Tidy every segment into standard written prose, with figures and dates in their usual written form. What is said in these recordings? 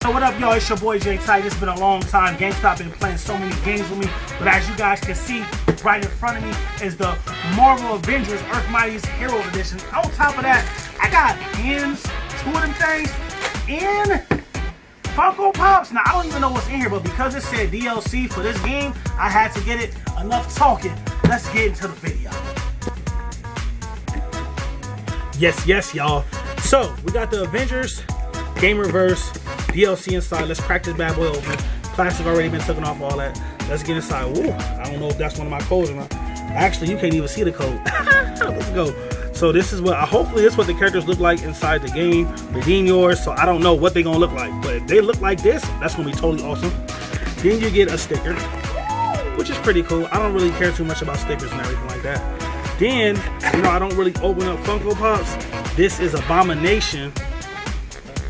So what up, y'all? It's your boy Jay Ty. It's been a long time. GameStop been playing so many games with me, but as you guys can see, right in front of me is the Marvel Avengers Earth Mightiest Hero Edition. On top of that, I got pins, 2 of them things, and Funko Pops. Now I don't even know what's in here, but because it said DLC for this game, I had to get it. Enough talking. Let's get into the video. Yes, y'all. So we got the Avengers Game Reverse DLC inside. Let's crack this bad boy open. Plastic already been taken off, all that. Let's get inside. Woo, I don't know if that's one of my codes or not. Actually, you can't even see the code. Let's go. So this is what, hopefully this is what the characters look like inside the game. Redeem yours. So I don't know what they're gonna look like, but if they look like this, that's gonna be totally awesome. Then you get a sticker, which is pretty cool. I don't really care too much about stickers and everything like that. Then, you know, I don't really open up Funko Pops. This is Abomination.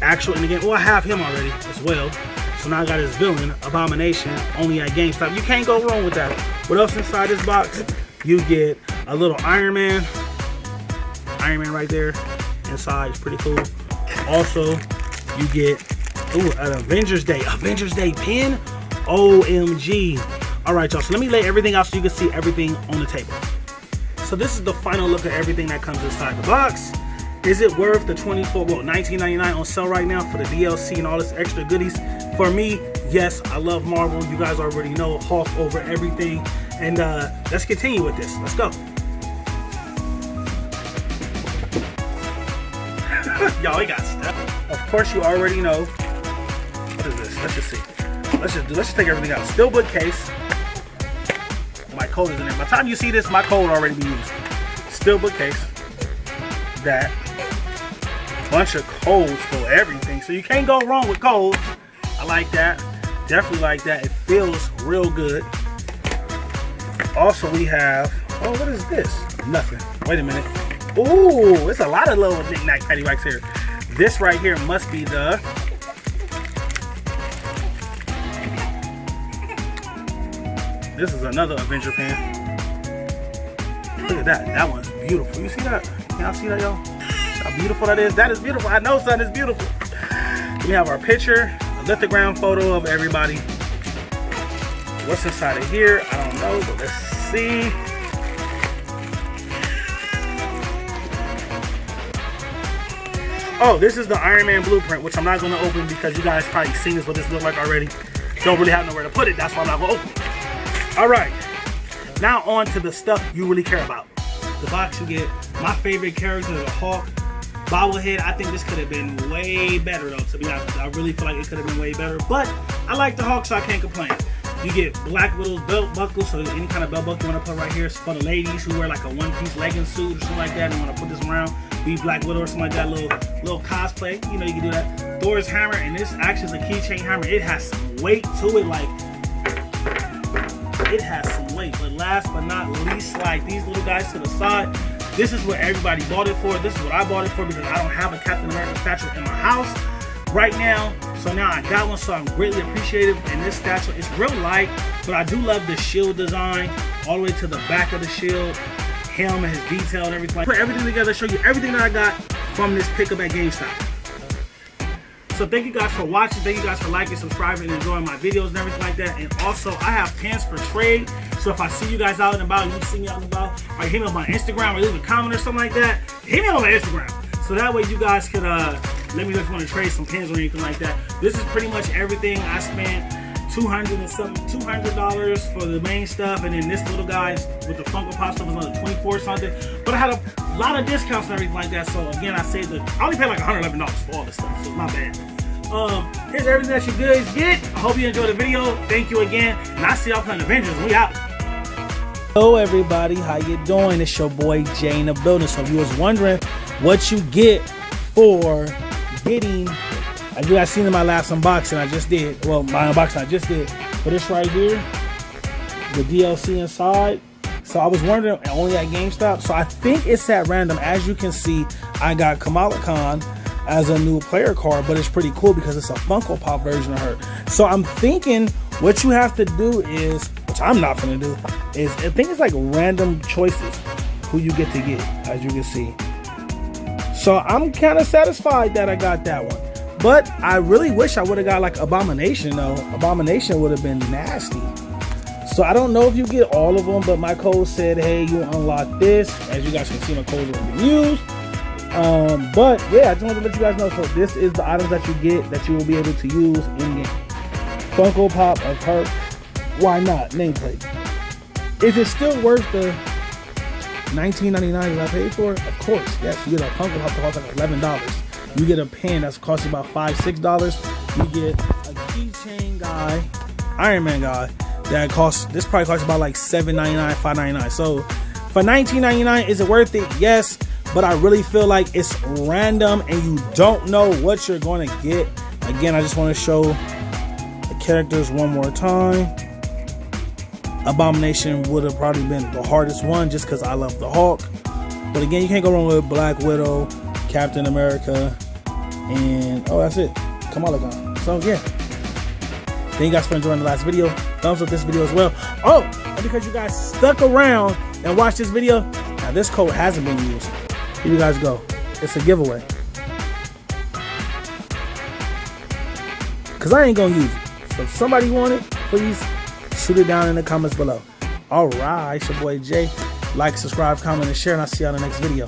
Actual in the game. Well, I have him already as well. So now I got his villain, Abomination, only at GameStop. You can't go wrong with that. What else inside this box? You get a little Iron Man. Iron Man right there inside. It's pretty cool. Also, you get an Avengers Day pin. OMG. Alright, y'all. So let me lay everything out so you can see everything on the table. So this is the final look at everything that comes inside the box. Is it worth the $19.99 on sale right now for the DLC and all this extra goodies? For me, yes, I love Marvel. You guys already know, Hulk over everything. And let's continue with this. Let's go. Y'all, we got stuff. Of course, you already know. What is this? Let's just see. Let's just take everything out. Steelbook case. My code is in there. By the time you see this, my code already be used. Steelbook case. That. Bunch of codes for everything, so you can't go wrong with codes. I like that, definitely like that. It feels real good. Also we have, oh, what is this? Nothing. Wait a minute. Ooh, it's a lot of little knick-knack paddywhacks here. This right here must be the this is another Avenger pin. Look at that. That one's beautiful. You see that? Can y'all see that, y'all? How beautiful that is. That is beautiful. I know son is beautiful. We have our picture, a lithogram photo of everybody. What's inside of here? I don't know, but let's see. Oh, this is the Iron Man blueprint, which I'm not going to open because you guys probably seen this, what this looks like already. Don't really have nowhere to put it. That's why I'm not going to open it. All right. Now on to the stuff you really care about. The box you get. My favorite character is a Hulk. Bobblehead, I think this could have been way better though, to be honest. I really feel like it could have been way better, but I like the Hulk, so I can't complain. You get Black Widow's belt buckle, so any kind of belt buckle you want to put right here. It's for the ladies who wear like a one-piece legging suit or something like that and want to put this around, be Black Widow or something like that, little cosplay. You know, you can do that. Thor's hammer, and this actually is a keychain hammer. It has some weight to it, like it has some weight. But last but not least, like these little guys to the side. This is what everybody bought it for. This is what I bought it for because I don't have a Captain America statue in my house right now. So now I got one, so I'm greatly appreciative. And this statue is real light, but I do love the shield design all the way to the back of the shield. Him and his detail and everything. Put everything together, show you everything that I got from this pickup at GameStop. So thank you guys for watching. Thank you guys for liking, subscribing, and enjoying my videos and everything like that. And also, I have pins for trade. So if I see you guys out and about, you see me out and about, or hit me on my Instagram or leave a comment or something like that, hit me on my Instagram. So that way you guys could let me know if you want to trade some pins or anything like that. This is pretty much everything. I spent $200 for the main stuff, and then this little guy with the Funko Pop stuff was another $24 something. But I had a lot of discounts and everything like that. So again, I only paid like $111 for all this stuff, so it's not bad. Here's everything that you guys get. I hope you enjoyed the video. Thank you again, and I see y'all playing Avengers. We out. Hello everybody, how you doing? It's your boy Jay in the building. So if you was wondering what you get for getting, as you guys seen in my last unboxing I just did, well my unboxing I just did, for this right here, the DLC inside. So I was wondering, only at GameStop, so I think it's at random. As you can see, I got Kamala Khan as a new player card, but it's pretty cool because it's a Funko Pop version of her. So I'm thinking what you have to do is, which I'm not gonna do, is I think it's like random choices who you get to get, as you can see. So I'm kind of satisfied that I got that one. But I really wish I would have got like Abomination though. Abomination would have been nasty. So I don't know if you get all of them, but my code said, hey, you unlock this. As you guys can see, my code has been used. But yeah, I just wanted to let you guys know. So this is the items that you get that you will be able to use in game. Funko Pop of her. Why not? Nameplate. Is it still worth the $19.99 that I paid for? Of course, yes. You get a Funko Pop that costs like $11. You get a pen that's costing about $5, $6. You get a keychain guy, Iron Man guy, that costs, this probably costs about like $7.99, $5.99. So for $19.99, is it worth it? Yes, but I really feel like it's random and you don't know what you're going to get. Again, I just want to show the characters one more time. Abomination would have probably been the hardest one just because I love the Hulk. But again, you can't go wrong with Black Widow, Captain America, and oh, that's it, Kamala Khan. So yeah, thank you guys for enjoying the last video. Thumbs up this video as well. Oh, and because you guys stuck around and watched this video, now this code hasn't been used. Here you guys go. It's a giveaway. Because I ain't going to use it. So if somebody want it, please shoot it down in the comments below. Alright, it's your boy Jay. Like, subscribe, comment, and share, and I'll see you on the next video.